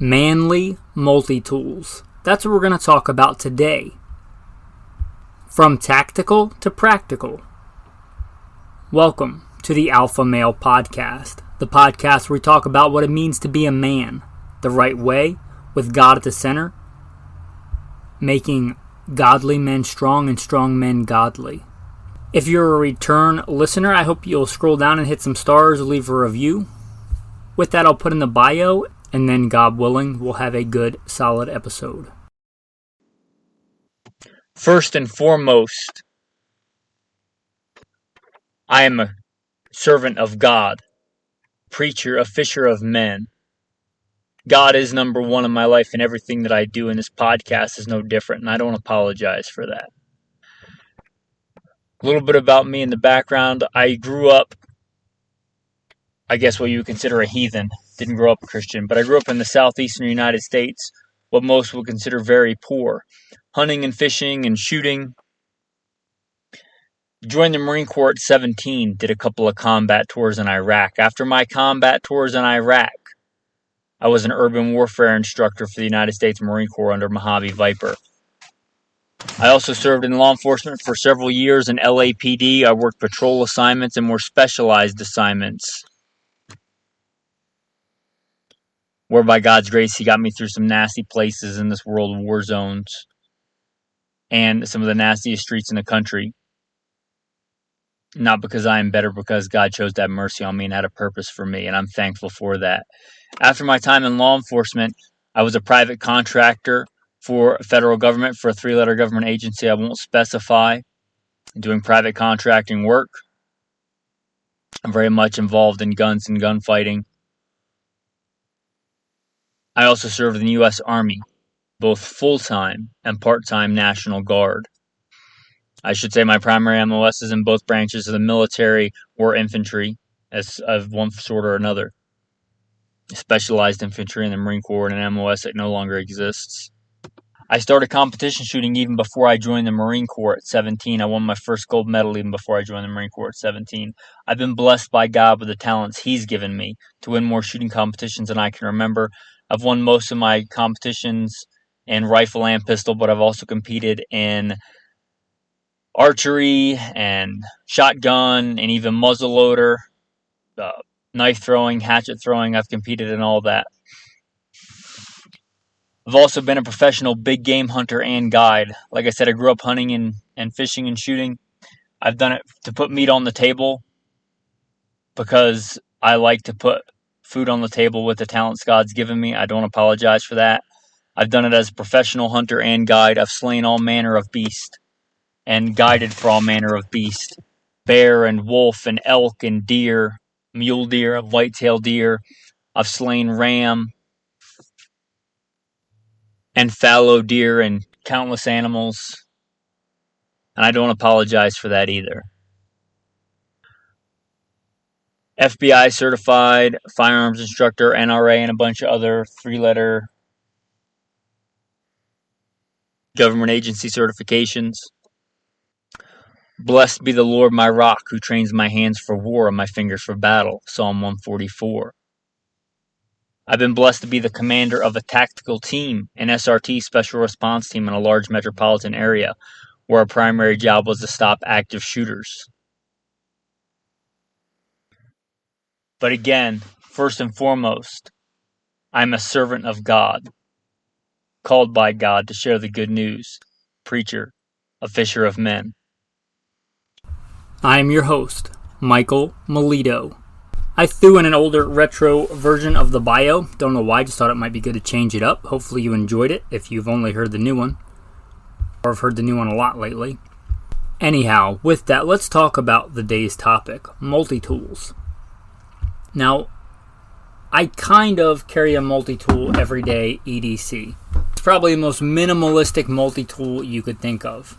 Manly multi-tools. That's what we're going to talk about today. From tactical to practical. Welcome to the Alpha Male Podcast, the podcast where we talk about what it means to be a man, the right way, with God at the center, making godly men strong and strong men godly. If you're a return listener, I hope you'll scroll down and hit some stars or leave a review. With that, I'll put in the bio, and then, God willing, we'll have a good, solid episode. First and foremost, I am a servant of God, preacher, a fisher of men. God is number one in my life, and everything that I do in this podcast is no different, and I don't apologize for that. A little bit about me in the background. I grew up, I guess what you would consider a heathen. Didn't grow up a Christian, but I grew up in the southeastern United States, what most would consider very poor. Hunting and fishing and shooting. Joined the Marine Corps at 17, did a couple of combat tours in Iraq. After my combat tours in Iraq, I was an urban warfare instructor for the United States Marine Corps under Mojave Viper. I also served in law enforcement for several years in LAPD. I worked patrol assignments and more specialized assignments, where by God's grace, He got me through some nasty places in this world, war zones, and some of the nastiest streets in the country. Not because I am better, because God chose to have mercy on me and had a purpose for me, and I'm thankful for that. After my time in law enforcement, I was a private contractor for federal government, for a three-letter government agency I won't specify, doing private contracting work. I'm very much involved in guns and gunfighting. I also served in the U.S. Army, both full-time and part-time National Guard. I should say my primary MOS is in both branches of the military or infantry, as of one sort or another. Specialized infantry in the Marine Corps and an MOS that no longer exists. I started competition shooting even before I joined the Marine Corps at 17. I won my first gold medal even before I joined the Marine Corps at 17. I've been blessed by God with the talents He's given me to win more shooting competitions than I can remember. I've won most of my competitions in rifle and pistol, but I've also competed in archery and shotgun and even muzzleloader, knife throwing, hatchet throwing. I've competed in all that. I've also been a professional big game hunter and guide. Like I said, I grew up hunting and fishing and shooting. I've done it to put meat on the table because I like to put food on the table with the talents God's given me. I don't apologize for that. I've done it as a professional hunter and guide. I've slain all manner of beast and guided for all manner of beast. Bear and wolf and elk and deer, mule deer, whitetail deer. I've slain ram and fallow deer and countless animals. And I don't apologize for that either. FBI certified, firearms instructor, NRA, and a bunch of other three-letter government agency certifications. Blessed be the Lord my rock, who trains my hands for war and my fingers for battle. Psalm 144. I've been blessed to be the commander of a tactical team, an SRT, special response team, in a large metropolitan area, where our primary job was to stop active shooters. But again, first and foremost, I'm a servant of God, called by God to share the good news, preacher, a fisher of men. I am your host, Michael MILITO. I threw in an older retro version of the bio. Don't know why, just thought it might be good to change it up. Hopefully you enjoyed it if you've only heard the new one, or have heard the new one a lot lately. Anyhow, with that, let's talk about the day's topic, multi-tools. Now, I kind of carry a multi-tool everyday EDC. It's probably the most minimalistic multi-tool you could think of.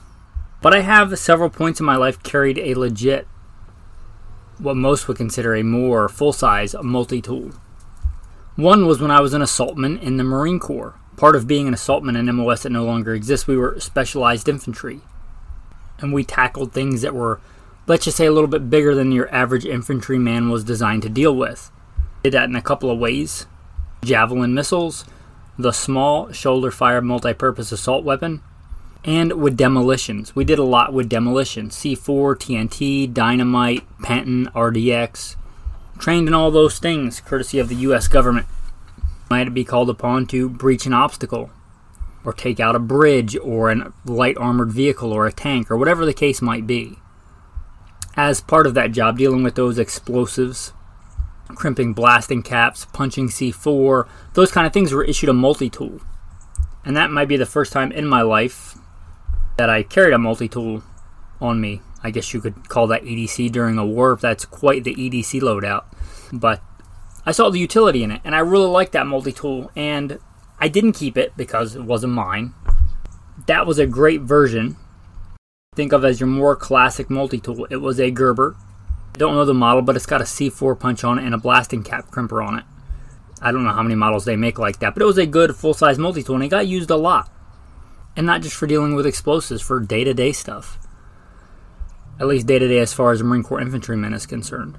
But I have several points in my life carried a legit, what most would consider a more full-size multi-tool. One was when I was an assaultman in the Marine Corps. Part of being an assaultman in MOS that no longer exists, we were specialized infantry. And we tackled things that were, let's just say, a little bit bigger than your average infantryman was designed to deal with. Did that in a couple of ways. Javelin missiles, the small shoulder-fire multi-purpose assault weapon, and with demolitions. We did a lot with demolitions. C4, TNT, dynamite, Penton, RDX. Trained in all those things, courtesy of the U.S. government. Might be called upon to breach an obstacle, or take out a bridge, or a light armored vehicle, or a tank, or whatever the case might be. As part of that job, dealing with those explosives, crimping blasting caps, punching C4, those kind of things were issued a multi-tool. And that might be the first time in my life that I carried a multi-tool on me. I guess you could call that EDC during a war, if that's quite the EDC loadout. But I saw the utility in it, and I really liked that multi-tool, and I didn't keep it because it wasn't mine. That was a great version. Think of as your more classic multi-tool. It was a Gerber. I don't know the model, but it's got a C4 punch on it and a blasting cap crimper on it. I don't know how many models they make like that, but it was a good full-size multi-tool, and it got used a lot. And not just for dealing with explosives, for day-to-day stuff. At least day-to-day as far as a Marine Corps infantryman is concerned.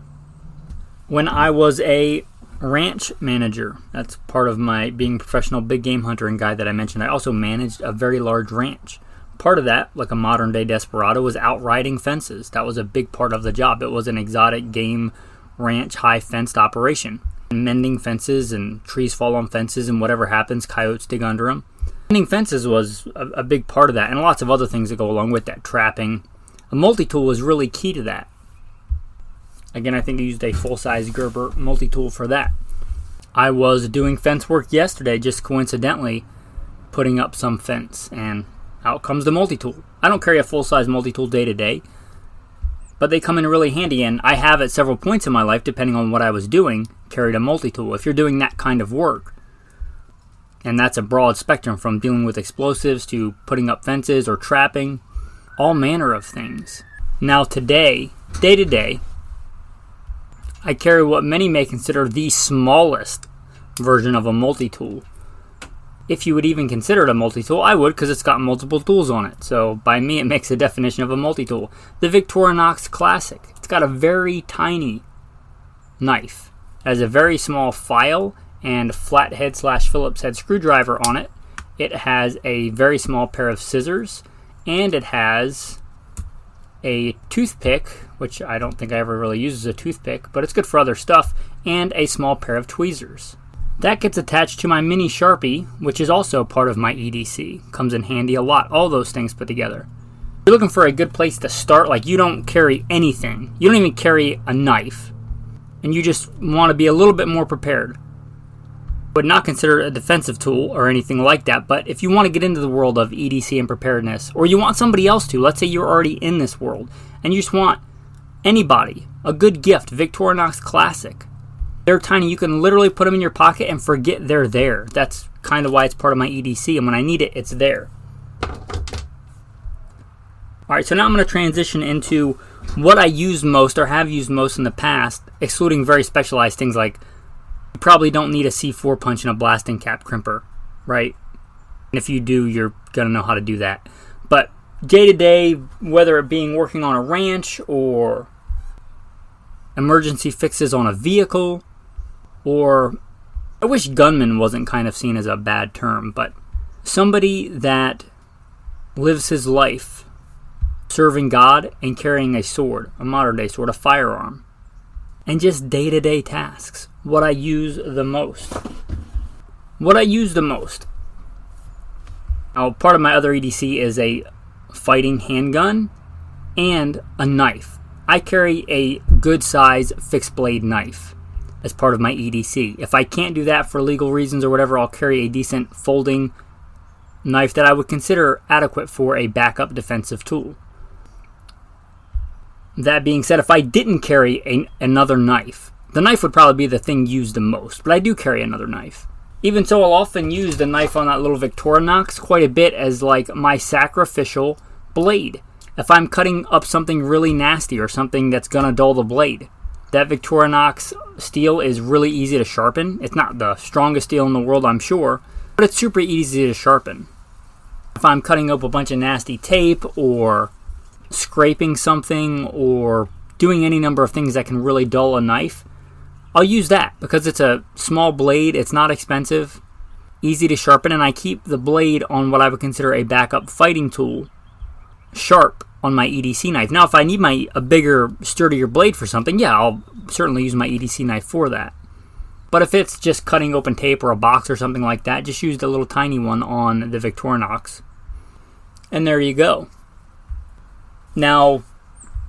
When I was a ranch manager, that's part of my being a professional big game hunter and guide that I mentioned, I also managed a very large ranch. Part of that, like a modern-day Desperado, was outriding fences. That was a big part of the job. It was an exotic game ranch, high-fenced operation. Mending fences, and trees fall on fences, and whatever happens, coyotes dig under them. Mending fences was a big part of that, and lots of other things that go along with that. Trapping. A multi-tool was really key to that. Again, I think I used a full-size Gerber multi-tool for that. I was doing fence work yesterday, just coincidentally, putting up some fence, and out comes the multi-tool. I don't carry a full-size multi-tool day-to-day, but they come in really handy, and I have at several points in my life, depending on what I was doing, carried a multi-tool. If you're doing that kind of work, and that's a broad spectrum from dealing with explosives to putting up fences or trapping, all manner of things. Now today, day-to-day, I carry what many may consider the smallest version of a multi-tool. If you would even consider it a multi-tool, I would, because it's got multiple tools on it. So by me, it makes a definition of a multi-tool. The Victorinox Classic. It's got a very tiny knife. It has a very small file and flathead / Phillips head screwdriver on it. It has a very small pair of scissors, and it has a toothpick, which I don't think I ever really use as a toothpick, but it's good for other stuff, and a small pair of tweezers. That gets attached to my mini Sharpie, which is also part of my EDC. Comes in handy a lot, all those things put together. If you're looking for a good place to start, like you don't carry anything, you don't even carry a knife, and you just want to be a little bit more prepared. Would not consider it a defensive tool or anything like that, but if you want to get into the world of EDC and preparedness, or you want somebody else to, let's say you're already in this world, and you just want anybody, a good gift, Victorinox Classic. They're tiny, you can literally put them in your pocket and forget they're there. That's kind of why it's part of my EDC, and when I need it, it's there. Alright, so now I'm going to transition into what I use most, or have used most in the past, excluding very specialized things like you probably don't need a C4 punch and a blasting cap crimper, right? And if you do, you're going to know how to do that. But day-to-day, whether it being working on a ranch or emergency fixes on a vehicle, or I wish gunman wasn't kind of seen as a bad term, but somebody that lives his life serving God and carrying a sword, a modern-day sword, a firearm, and just day-to-day tasks. What I use the most. Now, part of my other EDC is a fighting handgun and a knife. I carry a good size fixed blade knife as part of my EDC. If I can't do that for legal reasons or whatever, I'll carry a decent folding knife that I would consider adequate for a backup defensive tool. That being said, if I didn't carry another knife, the knife would probably be the thing used the most, but I do carry another knife. Even so, I'll often use the knife on that little Victorinox quite a bit as like my sacrificial blade. If I'm cutting up something really nasty or something that's going to dull the blade, that Victorinox steel is really easy to sharpen. It's not the strongest steel in the world, I'm sure, but it's super easy to sharpen. If I'm cutting up a bunch of nasty tape or scraping something or doing any number of things that can really dull a knife, I'll use that because it's a small blade, it's not expensive, easy to sharpen, and I keep the blade on what I would consider a backup fighting tool sharp on my EDC knife. Now, if I need a bigger, sturdier blade for something, yeah, I'll certainly use my EDC knife for that. But if it's just cutting open tape or a box or something like that, just use the little tiny one on the Victorinox. And there you go. Now,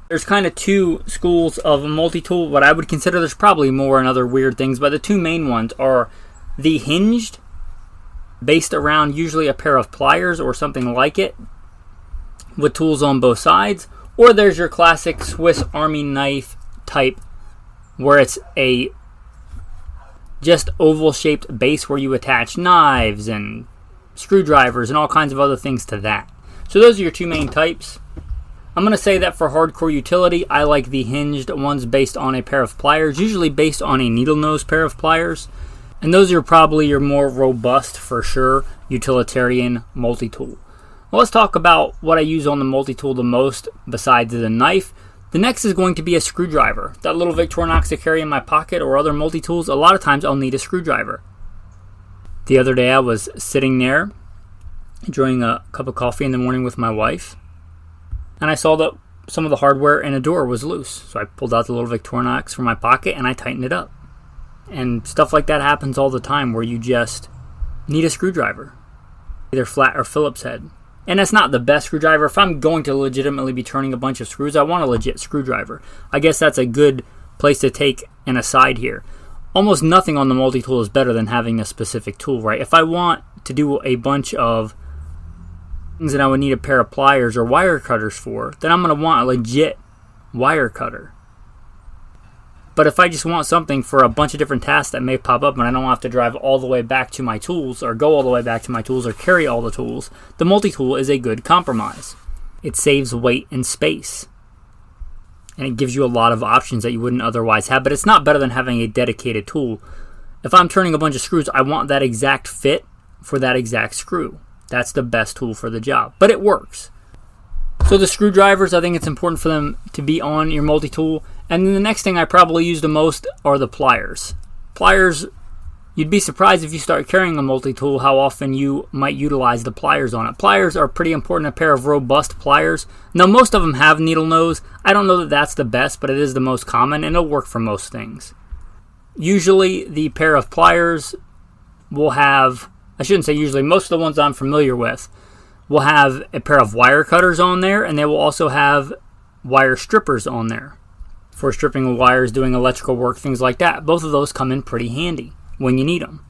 there's kind of two schools of a multi-tool. What I would consider, there's probably more and other weird things, but the two main ones are the hinged, based around usually a pair of pliers or something like it, with tools on both sides. Or there's your classic Swiss Army knife type, where it's a just oval-shaped base where you attach knives and screwdrivers and all kinds of other things to that. So those are your two main types. I'm going to say that for hardcore utility, I like the hinged ones based on a pair of pliers, usually based on a needle nose pair of pliers. And those are probably your more robust, for sure, utilitarian multi-tool. Well, let's talk about what I use on the multi-tool the most besides the knife. The next is going to be a screwdriver. That little Victorinox I carry in my pocket or other multi-tools, a lot of times I'll need a screwdriver. The other day I was sitting there enjoying a cup of coffee in the morning with my wife, and I saw that some of the hardware in a door was loose. So I pulled out the little Victorinox from my pocket and I tightened it up. And stuff like that happens all the time where you just need a screwdriver, either flat or Phillips head. And that's not the best screwdriver. If I'm going to legitimately be turning a bunch of screws, I want a legit screwdriver. I guess that's a good place to take an aside here. Almost nothing on the multi-tool is better than having a specific tool, right? If I want to do a bunch of things that I would need a pair of pliers or wire cutters for, then I'm going to want a legit wire cutter. But if I just want something for a bunch of different tasks that may pop up and I don't have to drive all the way back to my tools or go all the way back to my tools or carry all the tools, the multi-tool is a good compromise. It saves weight and space. And it gives you a lot of options that you wouldn't otherwise have, but it's not better than having a dedicated tool. If I'm turning a bunch of screws, I want that exact fit for that exact screw. That's the best tool for the job, but it works. So the screwdrivers, I think it's important for them to be on your multi-tool. And then the next thing I probably use the most are the pliers. Pliers, you'd be surprised if you start carrying a multi-tool how often you might utilize the pliers on it. Pliers are pretty important, a pair of robust pliers. Now most of them have needle nose. I don't know that that's the best, but it is the most common and it'll work for most things. Usually the pair of pliers will have, I shouldn't say usually, most of the ones I'm familiar with will have a pair of wire cutters on there, and they will also have wire strippers on there for stripping wires, doing electrical work, things like that. Both of those come in pretty handy when you need them.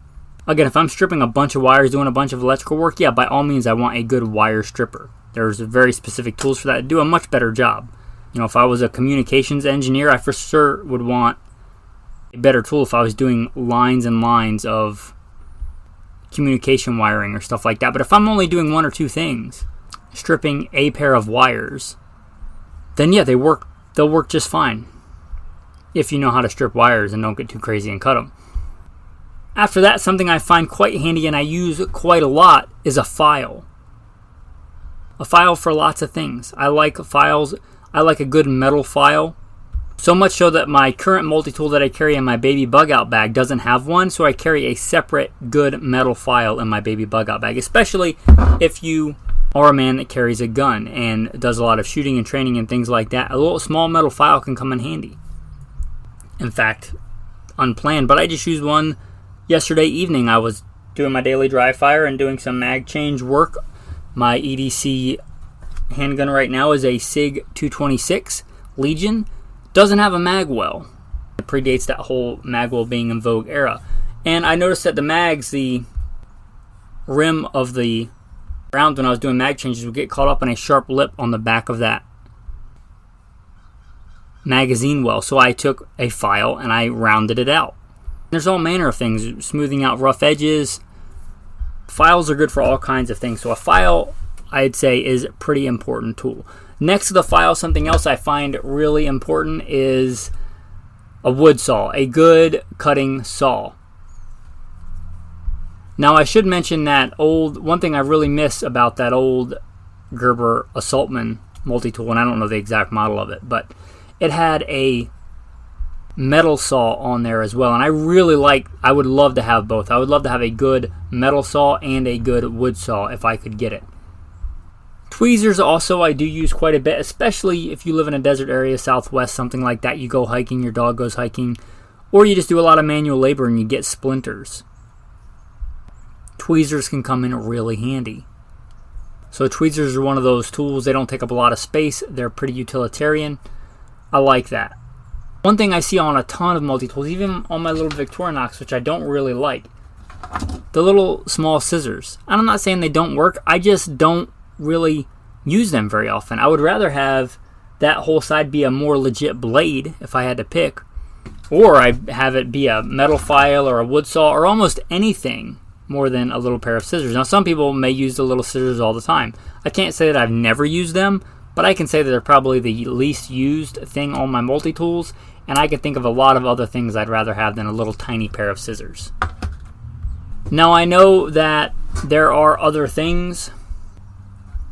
Again, if I'm stripping a bunch of wires, doing a bunch of electrical work, yeah, by all means I want a good wire stripper. There's very specific tools for that to do a much better job. You know, if I was a communications engineer, I for sure would want a better tool if I was doing lines and lines of communication wiring or stuff like that. But if I'm only doing one or two things, stripping a pair of wires, then yeah, they'll work just fine if you know how to strip wires and don't get too crazy and cut them. After that, something I find quite handy and I use quite a lot is a file. A file for lots of things. I like files. I like a good metal file. So much so that my current multi-tool that I carry in my baby bug out bag doesn't have one, so I carry a separate good metal file in my baby bug out bag, especially if you are a man that carries a gun and does a lot of shooting and training and things like that. A little small metal file can come in handy. In fact, unplanned, but I just used one yesterday evening. I was doing my daily dry fire and doing some mag change work. My EDC handgun right now is a SIG 226 Legion. Doesn't have a mag well. It predates that whole mag well being in vogue era. And I noticed that the mags, the rim of the round when I was doing mag changes would get caught up in a sharp lip on the back of that magazine well. So I took a file and I rounded it out. There's all manner of things, smoothing out rough edges. Files are good for all kinds of things. So a file, I'd say, is a pretty important tool. Next to the file, something else I find really important is a wood saw, a good cutting saw. Now I should mention that one thing I really miss about that old Gerber Assaultman multi-tool, and I don't know the exact model of it, but it had a metal saw on there as well. And I would love to have both. I would love to have a good metal saw and a good wood saw if I could get it. Tweezers also I do use quite a bit, especially if you live in a desert area, Southwest, something like that. You go hiking, your dog goes hiking, or you just do a lot of manual labor and you get splinters. Tweezers can come in really handy. So tweezers are one of those tools. They don't take up a lot of space. They're pretty utilitarian. I like that. One thing I see on a ton of multi-tools, even on my little Victorinox, which I don't really like, the little small scissors. And I'm not saying they don't work. I just don't really use them very often. I would rather have that whole side be a more legit blade if I had to pick, or I have it be a metal file or a wood saw or almost anything more than a little pair of scissors. Now some people may use the little scissors all the time. I can't say that I've never used them, but I can say that they're probably the least used thing on my multi-tools, and I can think of a lot of other things I'd rather have than a little tiny pair of scissors. Now I know that there are other things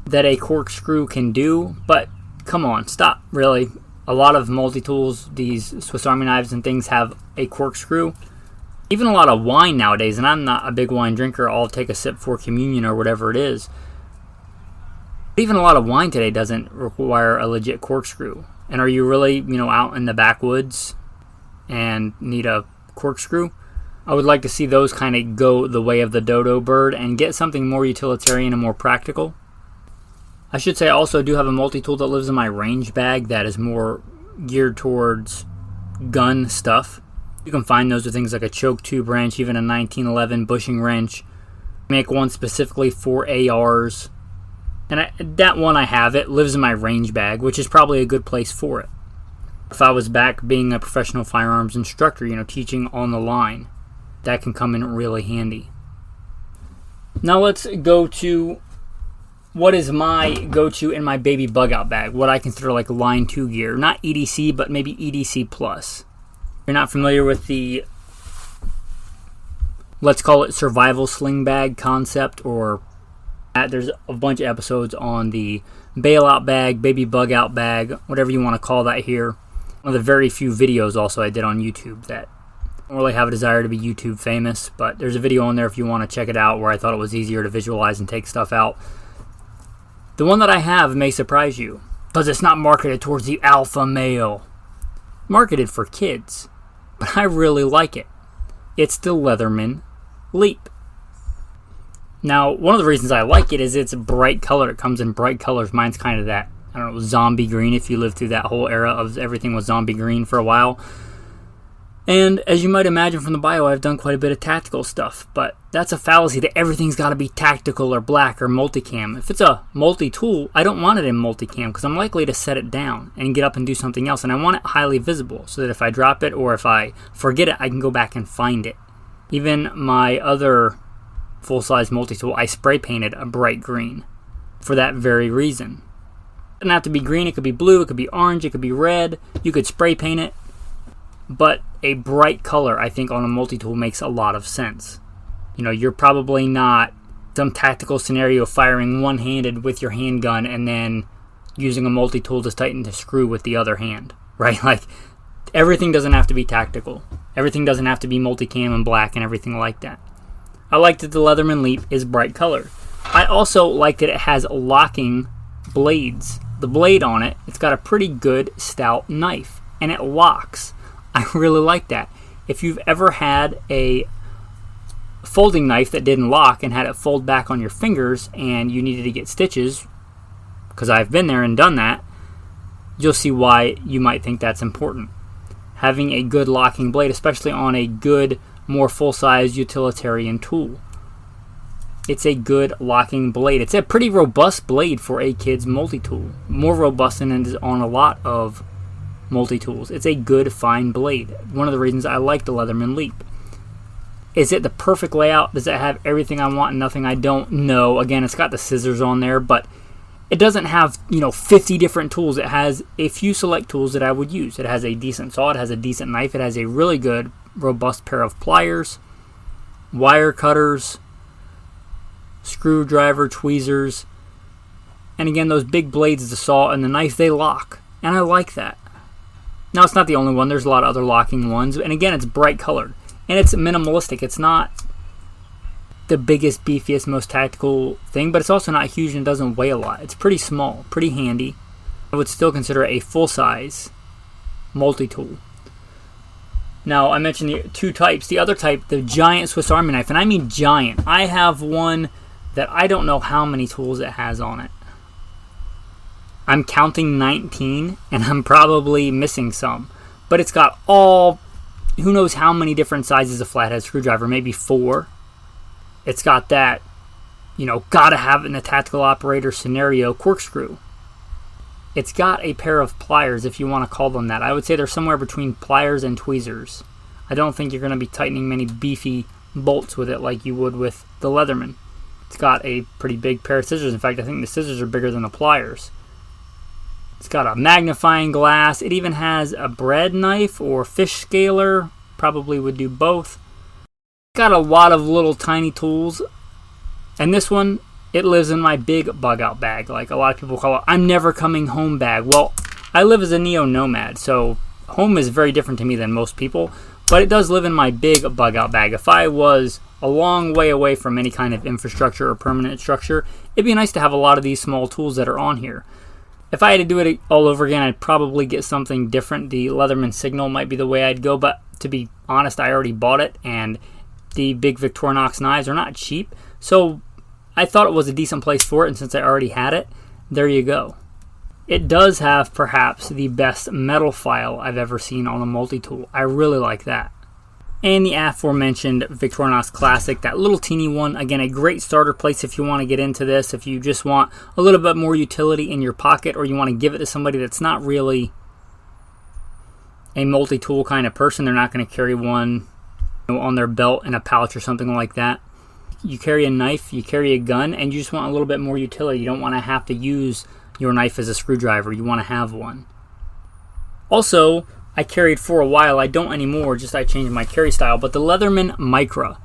that a corkscrew can do, but come on, stop, really. A lot of multi-tools, these Swiss Army knives and things, have a corkscrew. Even a lot of wine nowadays, and I'm not a big wine drinker, I'll take a sip for communion or whatever it is. Even a lot of wine today doesn't require a legit corkscrew. And are you really, out in the backwoods and need a corkscrew? I would like to see those kind of go the way of the dodo bird and get something more utilitarian and more practical. I should say I also do have a multi-tool that lives in my range bag that is more geared towards gun stuff. You can find those with things like a choke tube wrench, even a 1911 bushing wrench. Make one specifically for ARs. And that one I have, it lives in my range bag, which is probably a good place for it. If I was back being a professional firearms instructor, teaching on the line, that can come in really handy. Now let's go to what is my go-to in my baby bug-out bag, what I consider like line 2 gear. Not EDC, but maybe EDC plus. If you're not familiar with the, let's call it survival sling bag concept, or there's a bunch of episodes on the bailout bag, baby bug-out bag, whatever you want to call that here. One of the very few videos also I did on YouTube that I don't really have a desire to be YouTube famous, but there's a video on there if you want to check it out where I thought it was easier to visualize and take stuff out. The one that I have may surprise you, because it's not marketed towards the alpha male. Marketed for kids, but I really like it. It's the Leatherman Leap. Now, one of the reasons I like it is it's bright color. It comes in bright colors. Mine's kind of that, zombie green, if you lived through that whole era of everything was zombie green for a while. And as you might imagine from the bio, I've done quite a bit of tactical stuff, but that's a fallacy that everything's got to be tactical or black or multicam. If it's a multi-tool, I don't want it in multicam because I'm likely to set it down and get up and do something else, and I want it highly visible so that if I drop it or if I forget it, I can go back and find it. Even my other full-size multi-tool, I spray painted a bright green for that very reason. It doesn't have to be green, it could be blue, it could be orange, it could be red. You could spray paint it, but a bright color, I think, on a multi-tool makes a lot of sense. You're probably not some tactical scenario firing one-handed with your handgun and then using a multi-tool to tighten the screw with the other hand, right? Like, everything doesn't have to be tactical. Everything doesn't have to be multicam and black and everything like that. I like that the Leatherman Leap is bright color. I also like that it has locking blades. The blade on it, it's got a pretty good stout knife, and it locks. I really like that. If you've ever had a folding knife that didn't lock and had it fold back on your fingers and you needed to get stitches, because I've been there and done that, you'll see why you might think that's important. Having a good locking blade, especially on a good, more full-size utilitarian tool. It's a good locking blade. It's a pretty robust blade for a kid's multi-tool. More robust than it is on a lot of multi-tools. It's a good, fine blade. One of the reasons I like the Leatherman Leap. Is it the perfect layout? Does it have everything I want and nothing I don't? No. Again, it's got the scissors on there, but it doesn't have, 50 different tools. It has a few select tools that I would use. It has a decent saw. It has a decent knife. It has a really good, robust pair of pliers, wire cutters, screwdriver, tweezers, and again, those big blades, the saw and the knife, they lock. And I like that. Now, it's not the only one. There's a lot of other locking ones. And again, it's bright colored. And it's minimalistic. It's not the biggest, beefiest, most tactical thing, but it's also not huge and doesn't weigh a lot. It's pretty small, pretty handy. I would still consider it a full-size multi-tool. Now, I mentioned the two types. The other type, the giant Swiss Army knife, and I mean giant. I have one that I don't know how many tools it has on it. I'm counting 19, and I'm probably missing some. But it's got all, who knows how many different sizes of flathead screwdriver, maybe 4. It's got that, gotta have it in a tactical operator scenario corkscrew. It's got a pair of pliers, if you want to call them that. I would say they're somewhere between pliers and tweezers. I don't think you're going to be tightening many beefy bolts with it like you would with the Leatherman. It's got a pretty big pair of scissors. In fact, I think the scissors are bigger than the pliers. It's got a magnifying glass. It even has a bread knife or fish scaler. Probably would do both. It's got a lot of little tiny tools. And this one, it lives in my big bug out bag. Like a lot of people call it, I'm never coming home bag. Well, I live as a neo-nomad, so home is very different to me than most people. But it does live in my big bug out bag. If I was a long way away from any kind of infrastructure or permanent structure, it'd be nice to have a lot of these small tools that are on here. If I had to do it all over again, I'd probably get something different. The Leatherman Signal might be the way I'd go, but to be honest, I already bought it, and the big Victorinox knives are not cheap, so I thought it was a decent place for it, and since I already had it, there you go. It does have perhaps the best metal file I've ever seen on a multi-tool. I really like that. And the aforementioned Victorinox Classic, that little teeny one. Again, a great starter place if you want to get into this. If you just want a little bit more utility in your pocket, or you want to give it to somebody that's not really a multi-tool kind of person. They're not going to carry one on their belt in a pouch or something like that. You carry a knife, you carry a gun, and you just want a little bit more utility. You don't want to have to use your knife as a screwdriver. You want to have one. Also, I carried for a while. I don't anymore, just I changed my carry style. But the Leatherman Micra.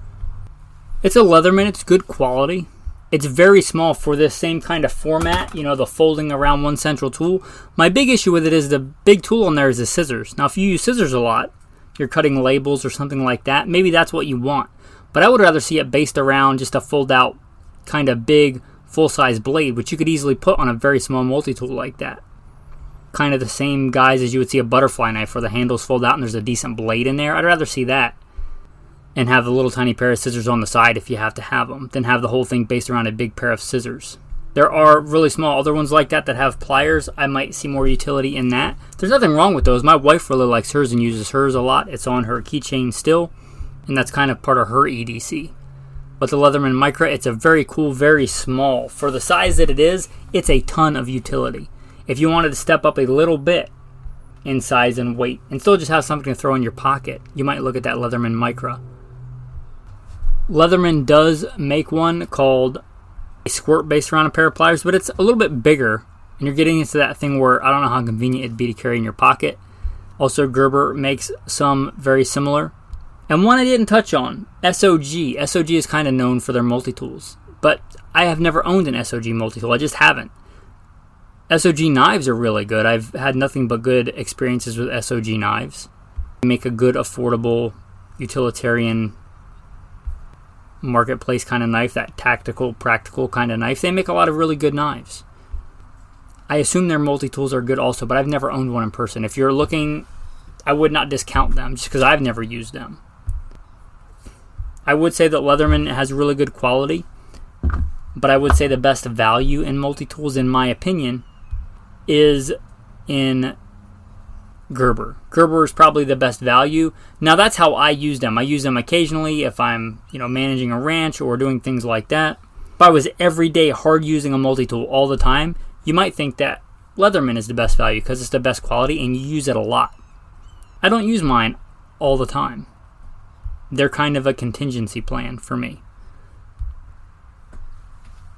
It's a Leatherman. It's good quality. It's very small for this same kind of format, the folding around one central tool. My big issue with it is the big tool on there is the scissors. Now, if you use scissors a lot, you're cutting labels or something like that, maybe that's what you want. But I would rather see it based around just a fold-out kind of big, full-size blade, which you could easily put on a very small multi-tool like that. Kind of the same guise as you would see a butterfly knife where the handles fold out and there's a decent blade in there. I'd rather see that and have a little tiny pair of scissors on the side if you have to have them, than have the whole thing based around a big pair of scissors. There are really small other ones like that have pliers. I might see more utility in that. There's nothing wrong with those. My wife really likes hers and uses hers a lot. It's on her keychain still, and that's kind of part of her EDC. But the Leatherman Micra, it's a very cool, very small. For the size that it is, it's a ton of utility. If you wanted to step up a little bit in size and weight and still just have something to throw in your pocket, you might look at that Leatherman Micra. Leatherman does make one called a squirt based around a pair of pliers, but it's a little bit bigger, and you're getting into that thing where I don't know how convenient it'd be to carry in your pocket. Also, Gerber makes some very similar. And one I didn't touch on, SOG. SOG is kind of known for their multi-tools, but I have never owned an SOG multi-tool. I just haven't. SOG knives are really good. I've had nothing but good experiences with SOG knives. They make a good, affordable, utilitarian marketplace kind of knife, that tactical, practical kind of knife. They make a lot of really good knives. I assume their multi-tools are good also, but I've never owned one in person. If you're looking, I would not discount them just because I've never used them. I would say that Leatherman has really good quality, but I would say the best value in multi-tools, in my opinion, is in Gerber. Gerber is probably the best value. Now, that's how I use them. I use them occasionally if I'm, managing a ranch or doing things like that. If I was every day hard using a multi-tool all the time, you might think that Leatherman is the best value because it's the best quality and you use it a lot. I don't use mine all the time. They're kind of a contingency plan for me.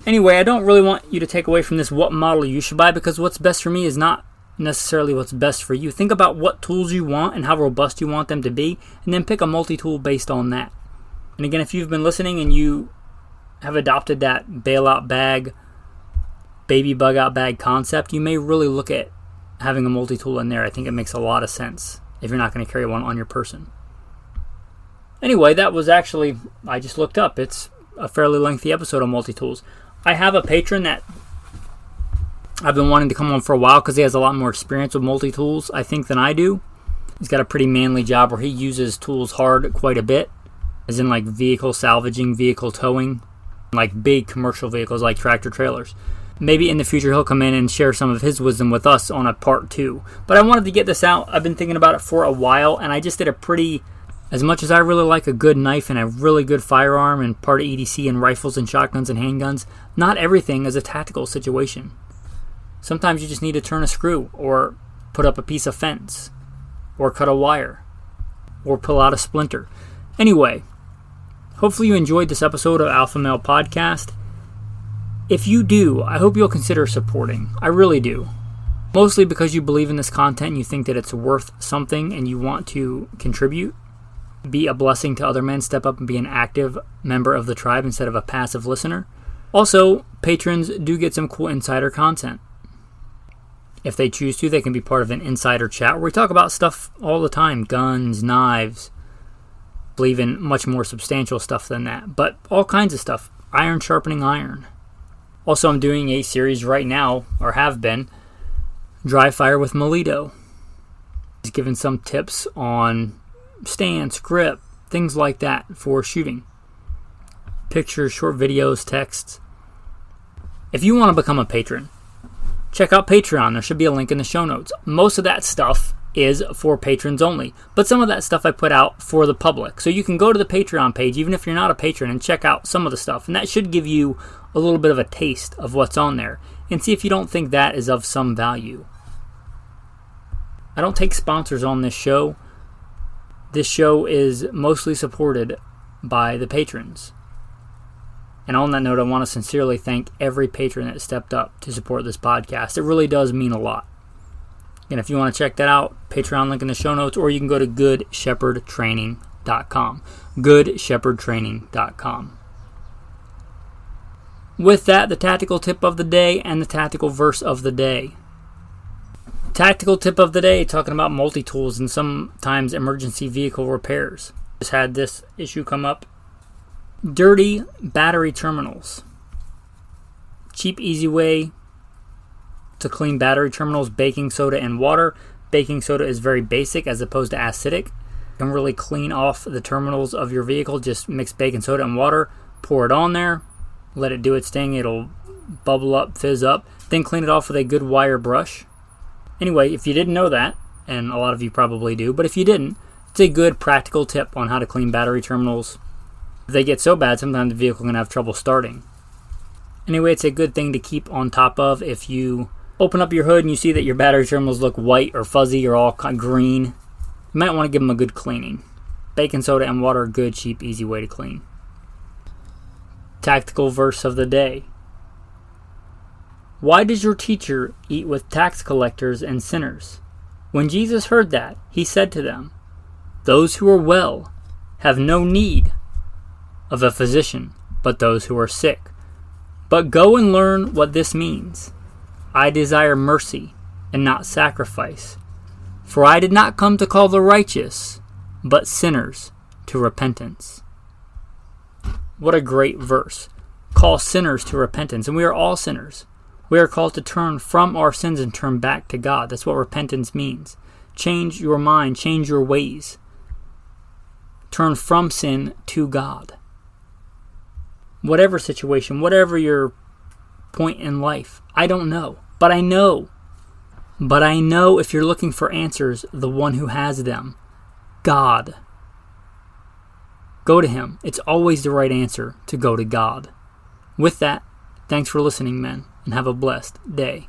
Anyway, I don't really want you to take away from this what model you should buy, because what's best for me is not necessarily what's best for you. Think about what tools you want and how robust you want them to be, and then pick a multi-tool based on that. And again, if you've been listening and you have adopted that bailout bag, baby bug out bag concept, you may really look at having a multi-tool in there. I think it makes a lot of sense if you're not going to carry one on your person. Anyway, that was actually, I just looked up. It's a fairly lengthy episode on multi-tools. I have a patron that I've been wanting to come on for a while because he has a lot more experience with multi-tools, I think, than I do. He's got a pretty manly job where he uses tools hard quite a bit, as in like vehicle salvaging, vehicle towing, like big commercial vehicles like tractor trailers. Maybe in the future he'll come in and share some of his wisdom with us on a part 2. But I wanted to get this out. I've been thinking about it for a while, and I just did a pretty... As much as I really like a good knife and a really good firearm and part of EDC and rifles and shotguns and handguns, not everything is a tactical situation. Sometimes you just need to turn a screw, or put up a piece of fence, or cut a wire, or pull out a splinter. Anyway, hopefully you enjoyed this episode of Alpha Male Podcast. If you do, I hope you'll consider supporting. I really do. Mostly because you believe in this content and you think that it's worth something and you want to contribute. Be a blessing to other men, step up and be an active member of the tribe instead of a passive listener. Also, patrons do get some cool insider content. If they choose to, they can be part of an insider chat where we talk about stuff all the time. Guns, knives, believe in much more substantial stuff than that. But all kinds of stuff. Iron sharpening iron. Also, I'm doing a series right now, or have been, Dry Fire with MILITO. He's given some tips on stance, grip, things like that for shooting. Pictures, short videos, texts. If you want to become a patron, check out Patreon. There should be a link in the show notes. Most of that stuff is for patrons only, but some of that stuff I put out for the public. So you can go to the Patreon page, even if you're not a patron, and check out some of the stuff. And that should give you a little bit of a taste of what's on there, and see if you don't think that is of some value. I don't take sponsors on this show. This show is mostly supported by the patrons. And on that note, I want to sincerely thank every patron that stepped up to support this podcast. It really does mean a lot. And if you want to check that out, Patreon link in the show notes, or you can go to goodshepherdtraining.com. goodshepherdtraining.com. With that, the tactical tip of the day and the tactical verse of the day. Tactical tip of the day, talking about multi-tools and sometimes emergency vehicle repairs. Just had this issue come up. Dirty battery terminals. Cheap, easy way to clean battery terminals: baking soda and water. Baking soda is very basic as opposed to acidic. You can really clean off the terminals of your vehicle. Just mix baking soda and water, pour it on there, let it do its thing. It'll bubble up, fizz up. Then clean it off with a good wire brush. Anyway, if you didn't know that, and a lot of you probably do, but if you didn't, it's a good practical tip on how to clean battery terminals. If they get so bad, sometimes the vehicle can have trouble starting. Anyway, it's a good thing to keep on top of. If you open up your hood and you see that your battery terminals look white or fuzzy or all green, you might want to give them a good cleaning. Baking soda and water are a good, cheap, easy way to clean. Tactical verse of the day. Why does your teacher eat with tax collectors and sinners? When Jesus heard that, he said to them, those who are well have no need of a physician, but those who are sick. But go and learn what this means. I desire mercy and not sacrifice. For I did not come to call the righteous, but sinners to repentance. What a great verse. Call sinners to repentance. And we are all sinners. We are called to turn from our sins and turn back to God. That's what repentance means. Change your mind, change your ways. Turn from sin to God. Whatever situation, whatever your point in life, I don't know. But I know. But I know if you're looking for answers, the one who has them, God. Go to Him. It's always the right answer to go to God. With that, thanks for listening, men, and have a blessed day.